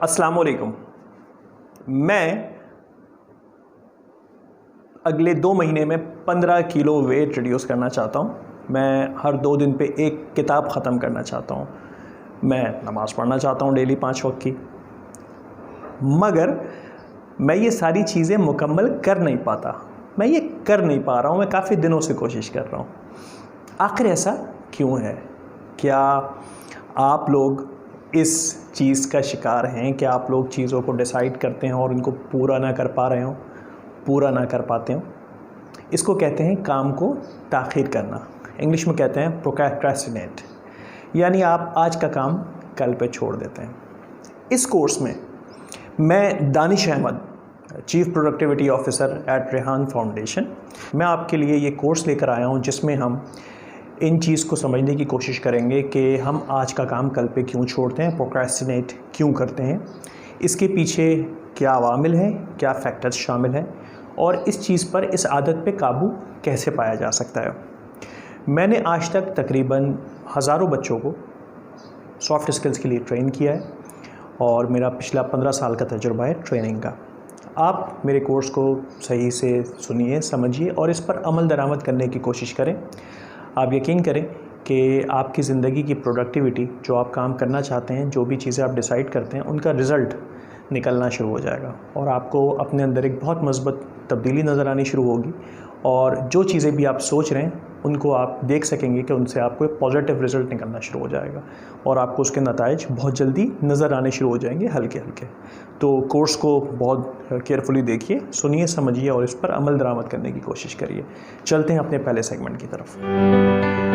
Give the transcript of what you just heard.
अस्सलाम वालेकुम। मैं अगले 2 महीने में 15 किलो वेट रिड्यूस करना चाहता हूँ। मैं हर 2 दिन पे एक किताब ख़त्म करना चाहता हूँ। मैं नमाज़ पढ़ना चाहता हूँ डेली 5 वक्त की। मगर मैं ये सारी चीज़ें मुकम्मल कर नहीं पाता। मैं ये कर नहीं पा रहा हूँ। मैं काफ़ी दिनों से कोशिश कर रहा हूँ। आखिर ऐसा क्यों है? क्या आप लोग इस चीज़ का शिकार हैं? क्या आप लोग चीज़ों को डिसाइड करते हैं और उनको पूरा ना कर पा रहे हो, पूरा ना कर पाते हो? इसको कहते हैं काम को ताख़ीर करना। इंग्लिश में कहते हैं प्रोक्रेस्टिनेट, यानी आप आज का काम कल पे छोड़ देते हैं। इस कोर्स में मैं Danish Ahmad, chief productivity officer at Rehan foundation, मैं आपके लिए ये कोर्स लेकर आया हूँ जिसमें हम इन चीज़ को समझने की कोशिश करेंगे कि हम आज का काम कल पे क्यों छोड़ते हैं, प्रोक्रेस्टिनेट क्यों करते हैं, इसके पीछे क्या अवामिल हैं, क्या फैक्टर्स शामिल हैं और इस चीज़ पर, इस आदत पे काबू कैसे पाया जा सकता है। मैंने आज तक तकरीबन हज़ारों बच्चों को सॉफ्ट स्किल्स के लिए ट्रेन किया है और मेरा पिछला 15 साल का तजुर्बा है ट्रेनिंग का। आप मेरे कोर्स को सही से सुनिए, समझिए और इस पर अमल दरामद करने की कोशिश करें। आप यकीन करें कि आपकी ज़िंदगी की प्रोडक्टिविटी, जो आप काम करना चाहते हैं, जो भी चीज़ें आप डिसाइड करते हैं, उनका रिज़ल्ट निकलना शुरू हो जाएगा और आपको अपने अंदर एक बहुत मज़बूत तब्दीली नज़र आनी शुरू होगी और जो चीज़ें भी आप सोच रहे हैं उनको आप देख सकेंगे कि उनसे आपको एक पॉजिटिव रिज़ल्ट निकलना शुरू हो जाएगा और आपको उसके नताइज बहुत जल्दी नज़र आने शुरू हो जाएंगे, हल्के हल्के। तो कोर्स को बहुत केयरफुली देखिए, सुनिए, समझिए और इस पर अमल दरामद करने की कोशिश करिए। चलते हैं अपने पहले सेगमेंट की तरफ।